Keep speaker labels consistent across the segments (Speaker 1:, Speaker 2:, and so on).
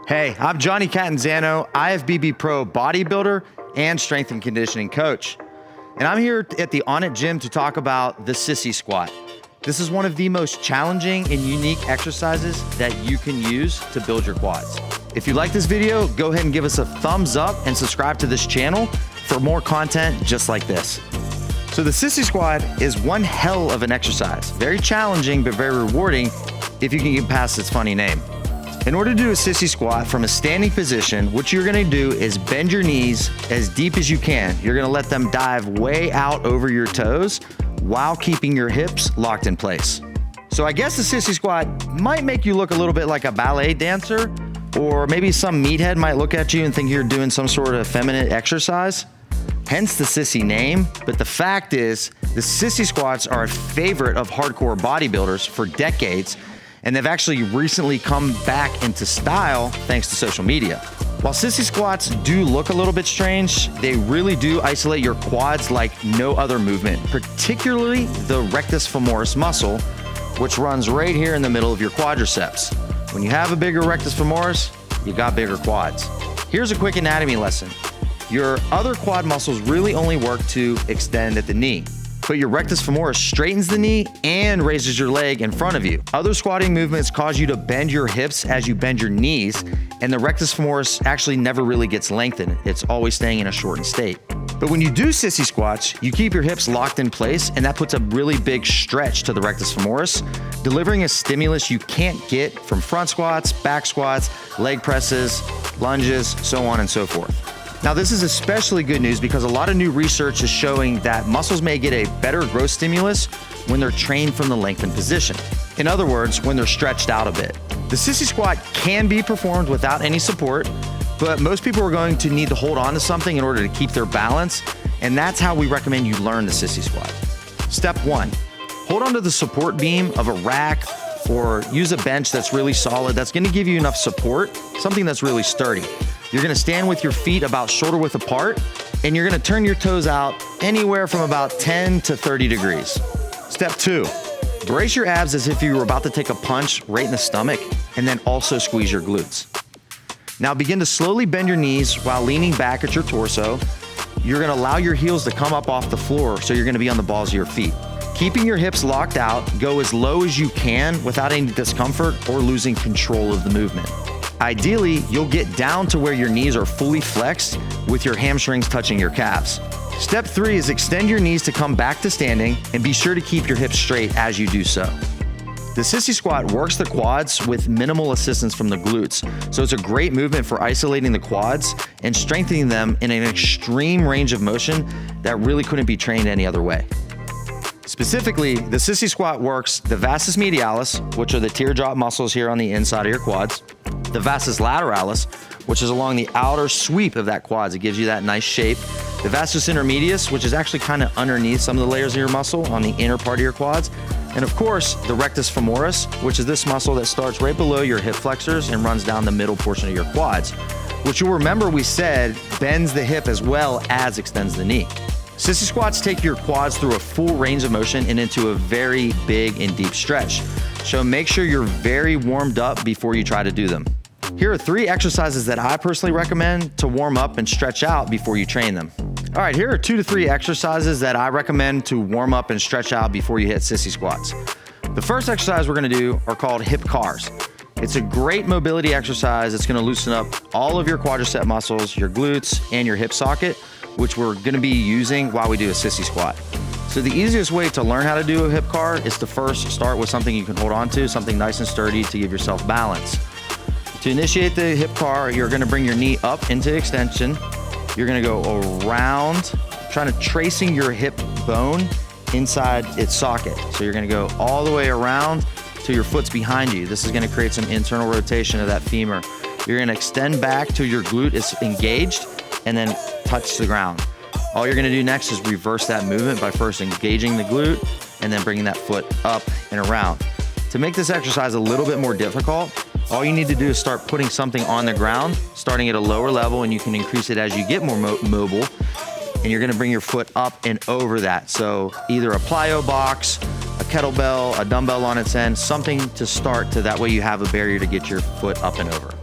Speaker 1: Hey, I'm Johnny Catanzano, IFBB Pro bodybuilder and strength and conditioning coach. And I'm here at the Onnit gym to talk about the Sissy squat. This is one of the most challenging and unique exercises that you can use to build your quads. If you like this video, go ahead and give us a thumbs up and subscribe to this channel for more content just like this. So the Sissy squat is one hell of an exercise. Very challenging, but very rewarding if you can get past its funny name. In order to do a Sissy squat from a standing position, what you're gonna do is bend your knees as deep as you can. You're gonna let them dive way out over your toes while keeping your hips locked in place. So I guess the Sissy squat might make you look a little bit like a ballet dancer, or maybe some meathead might look at you and think you're doing some sort of feminine exercise. Hence the Sissy name, but the fact is the Sissy squats are a favorite of hardcore bodybuilders for decades, and they've actually recently come back into style thanks to social media. While Sissy squats do look a little bit strange, they really do isolate your quads like no other movement, particularly the rectus femoris muscle, which runs right here in the middle of your quadriceps. When you have a bigger rectus femoris, you got bigger quads. Here's a quick anatomy lesson. Your other quad muscles really only work to extend at the knee, but your rectus femoris straightens the knee and raises your leg in front of you. Other squatting movements cause you to bend your hips as you bend your knees, and the rectus femoris actually never really gets lengthened. It's always staying in a shortened state. But when you do Sissy squats, you keep your hips locked in place, and that puts a really big stretch to the rectus femoris, delivering a stimulus you can't get from front squats, back squats, leg presses, lunges, so on and so forth. Now, this is especially good news because a lot of new research is showing that muscles may get a better growth stimulus when they're trained from the lengthened position. In other words, when they're stretched out a bit. The Sissy squat can be performed without any support, but most people are going to need to hold on to something in order to keep their balance, and that's how we recommend you learn the Sissy squat. Step 1, hold onto the support beam of a rack or use a bench that's really solid, that's gonna give you enough support, something that's really sturdy. You're gonna stand with your feet about shoulder width apart, and you're gonna turn your toes out anywhere from about 10 to 30 degrees. Step 2, brace your abs as if you were about to take a punch right in the stomach, and then also squeeze your glutes. Now begin to slowly bend your knees while leaning back at your torso. You're gonna allow your heels to come up off the floor, so you're gonna be on the balls of your feet. Keeping your hips locked out, go as low as you can without any discomfort or losing control of the movement. Ideally, you'll get down to where your knees are fully flexed with your hamstrings touching your calves. Step 3 is extend your knees to come back to standing, and be sure to keep your hips straight as you do so. The Sissy squat works the quads with minimal assistance from the glutes, so it's a great movement for isolating the quads and strengthening them in an extreme range of motion that really couldn't be trained any other way. Specifically, the Sissy squat works the vastus medialis, which are the teardrop muscles here on the inside of your quads, the vastus lateralis, which is along the outer sweep of that quads. It gives you that nice shape. The vastus intermedius, which is actually kind of underneath some of the layers of your muscle on the inner part of your quads. And of course, the rectus femoris, which is this muscle that starts right below your hip flexors and runs down the middle portion of your quads, which you'll remember we said bends the hip as well as extends the knee. Sissy squats take your quads through a full range of motion and into a very big and deep stretch. So make sure you're very warmed up before you try to do them. Here are 3 exercises that I personally recommend to warm up and stretch out before you train them. All right, here are 2 to 3 exercises that I recommend to warm up and stretch out before you hit Sissy squats. The first exercise we're gonna do are called hip cars. It's a great mobility exercise. It's gonna loosen up all of your quadricep muscles, your glutes, and your hip socket, which we're gonna be using while we do a Sissy squat. So the easiest way to learn how to do a hip car is to first start with something you can hold on to, something nice and sturdy to give yourself balance. To initiate the hip car, you're gonna bring your knee up into extension. You're gonna go around, trying to tracing your hip bone inside its socket. So you're gonna go all the way around till your foot's behind you. This is gonna create some internal rotation of that femur. You're gonna extend back till your glute is engaged and then touch the ground. All you're gonna do next is reverse that movement by first engaging the glute and then bringing that foot up and around. To make this exercise a little bit more difficult, all you need to do is start putting something on the ground, starting at a lower level, and you can increase it as you get more mobile. And you're gonna bring your foot up and over that. So either a plyo box, a kettlebell, a dumbbell on its end, something to start to that way you have a barrier to get your foot up and over.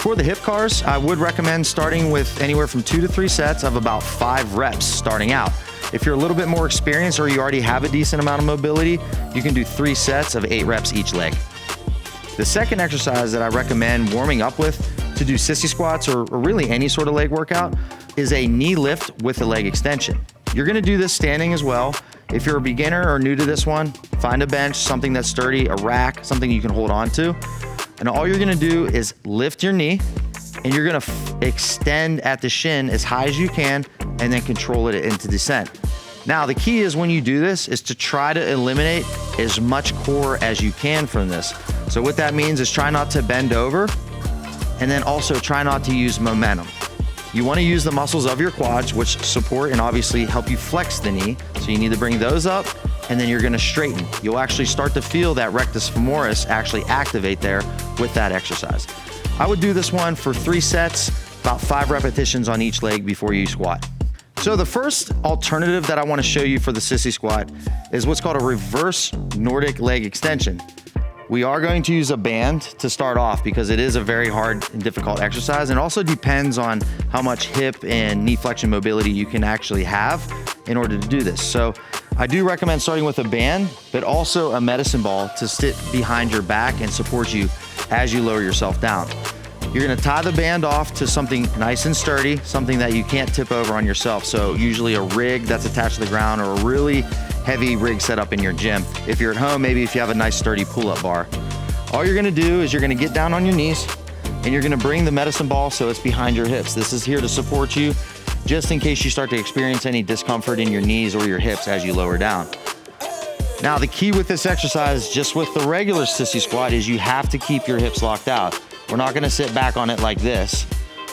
Speaker 1: For the hip cars, I would recommend starting with anywhere from 2 to 3 sets of about 5 reps starting out. If you're a little bit more experienced or you already have a decent amount of mobility, you can do 3 sets of 8 reps each leg. The second exercise that I recommend warming up with to do sissy squats or really any sort of leg workout is a knee lift with a leg extension. You're gonna do this standing as well. If you're a beginner or new to this one, find a bench, something that's sturdy, a rack, something you can hold on to. And all you're gonna do is lift your knee and you're gonna extend at the shin as high as you can and then control it into descent. Now, the key is when you do this is to try to eliminate as much core as you can from this. So what that means is try not to bend over and then also try not to use momentum. You wanna use the muscles of your quads, which support and obviously help you flex the knee. So you need to bring those up and then you're gonna straighten. You'll actually start to feel that rectus femoris actually activate there with that exercise. I would do this one for 3 sets, about 5 repetitions on each leg before you squat. So the first alternative that I want to show you for the sissy squat is what's called a reverse Nordic leg extension. We are going to use a band to start off because it is a very hard and difficult exercise, and also depends on how much hip and knee flexion mobility you can actually have in order to do this. So I do recommend starting with a band, but also a medicine ball to sit behind your back and support you as you lower yourself down. You're gonna tie the band off to something nice and sturdy, something that you can't tip over on yourself. So usually a rig that's attached to the ground or a really heavy rig set up in your gym. If you're at home, maybe if you have a nice sturdy pull-up bar. All you're gonna do is you're gonna get down on your knees and you're gonna bring the medicine ball so it's behind your hips. This is here to support you just in case you start to experience any discomfort in your knees or your hips as you lower down. Now, the key with this exercise, just with the regular sissy squat, is you have to keep your hips locked out. We're not gonna sit back on it like this.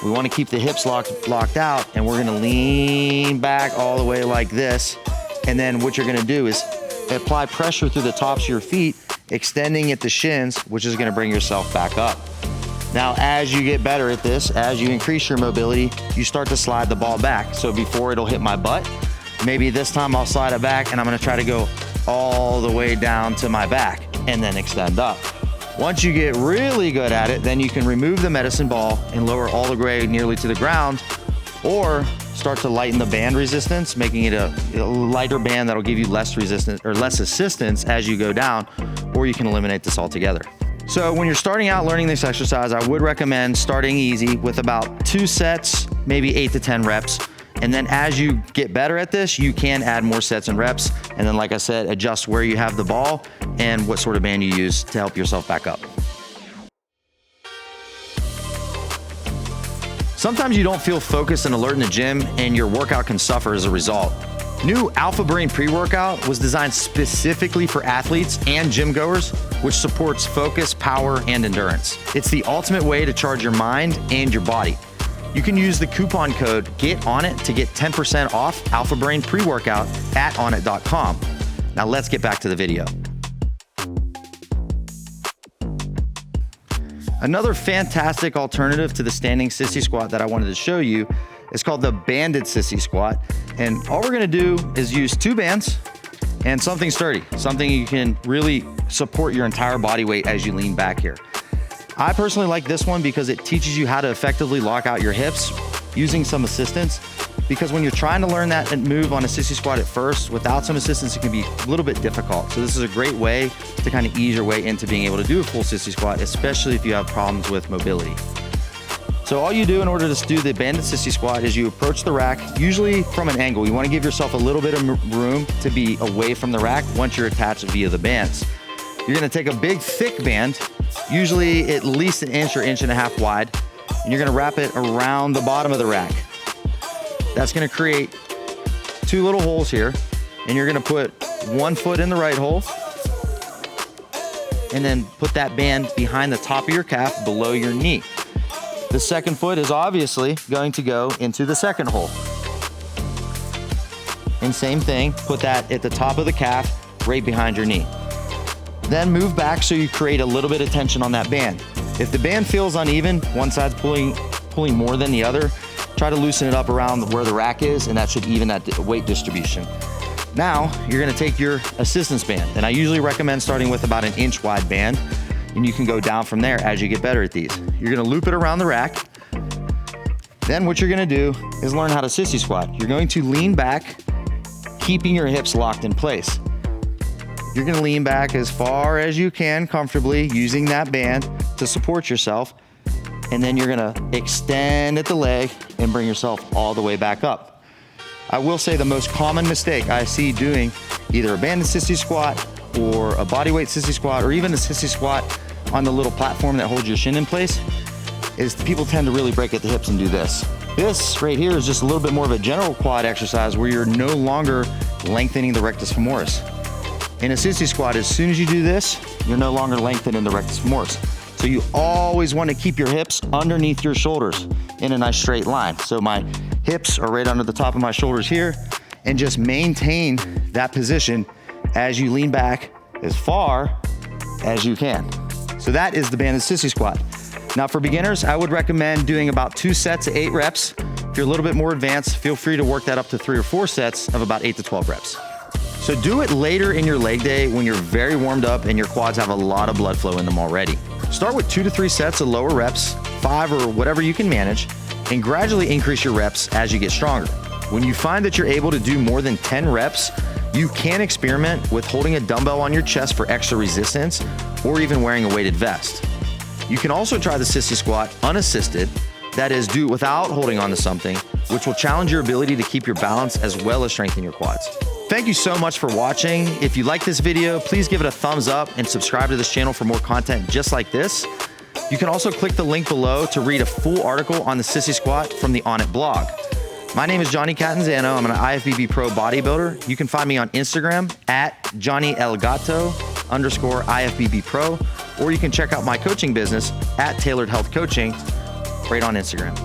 Speaker 1: We wanna keep the hips locked out, and we're gonna lean back all the way like this. And then what you're gonna do is apply pressure through the tops of your feet, extending at the shins, which is gonna bring yourself back up. Now, as you get better at this, as you increase your mobility, you start to slide the ball back. So before it'll hit my butt, maybe this time I'll slide it back and I'm gonna try to go all the way down to my back and then extend up. Once you get really good at it, then you can remove the medicine ball and lower all the way nearly to the ground, or start to lighten the band resistance, making it a lighter band that'll give you less resistance or less assistance as you go down, or you can eliminate this altogether. So when you're starting out learning this exercise, I would recommend starting easy with about 2 sets, maybe 8 to 10 reps. And then as you get better at this, you can add more sets and reps. And then, like I said, adjust where you have the ball and what sort of band you use to help yourself back up. Sometimes you don't feel focused and alert in the gym, and your workout can suffer as a result. New Alpha Brain pre-workout was designed specifically for athletes and gym goers, which supports focus, power, and endurance. It's the ultimate way to charge your mind and your body. You can use the coupon code GETONNIT to get 10% off Alpha Brain pre-workout at onnit.com. Now let's get back to the video. Another fantastic alternative to the standing sissy squat that I wanted to show you is called the banded sissy squat. And all we're gonna do is use 2 bands and something sturdy, something you can really support your entire body weight as you lean back here. I personally like this one because it teaches you how to effectively lock out your hips using some assistance, because when you're trying to learn that move on a sissy squat at first, without some assistance, it can be a little bit difficult. So this is a great way to kind of ease your way into being able to do a full sissy squat, especially if you have problems with mobility. So all you do in order to do the banded sissy squat is you approach the rack, usually from an angle. You want to give yourself a little bit of room to be away from the rack once you're attached via the bands. You're gonna take a big thick band, usually at least 1 inch or 1.5 inches wide, and you're gonna wrap it around the bottom of the rack. That's gonna create 2 little holes here, and you're gonna put 1 foot in the right hole, and then put that band behind the top of your calf below your knee. The second foot is obviously going to go into the second hole. And same thing, put that at the top of the calf, right behind your knee. Then move back so you create a little bit of tension on that band. If the band feels uneven, one side's pulling more than the other, try to loosen it up around where the rack is, and that should even that weight distribution. Now, you're gonna take your assistance band, and I usually recommend starting with about 1 inch wide band. and you can go down from there as you get better at these. You're gonna loop it around the rack. Then what you're gonna do is learn how to sissy squat. You're going to lean back, keeping your hips locked in place. You're gonna lean back as far as you can comfortably using that band to support yourself. And then you're gonna extend at the leg and bring yourself all the way back up. I will say the most common mistake I see doing either a banded sissy squat or a bodyweight sissy squat, or even a sissy squat on the little platform that holds your shin in place, is people tend to really break at the hips and do this. This right here is just a little bit more of a general quad exercise where you're no longer lengthening the rectus femoris. In a sissy squat, as soon as you do this, you're no longer lengthening the rectus femoris. So you always want to keep your hips underneath your shoulders in a nice straight line. So my hips are right under the top of my shoulders here, and just maintain that position as you lean back as far as you can. So that is the banded sissy squat. Now for beginners, I would recommend doing about 2 sets of 8 reps. If you're a little bit more advanced, feel free to work that up to 3 or 4 sets of about 8 to 12 reps. So do it later in your leg day when you're very warmed up and your quads have a lot of blood flow in them already. Start with 2 to 3 sets of lower reps, 5 or whatever you can manage, and gradually increase your reps as you get stronger. When you find that you're able to do more than 10 reps, you can experiment with holding a dumbbell on your chest for extra resistance, or even wearing a weighted vest. You can also try the sissy squat unassisted, that is, do it without holding on to something, which will challenge your ability to keep your balance as well as strengthen your quads. Thank you so much for watching. If you like this video, please give it a thumbs up and subscribe to this channel for more content just like this. You can also click the link below to read a full article on the sissy squat from the Onnit blog. My name is Johnny Catanzano. I'm an IFBB Pro bodybuilder. You can find me on Instagram at JohnnyElgato_IFBB Pro, or you can check out my coaching business at Tailored Health Coaching right on Instagram.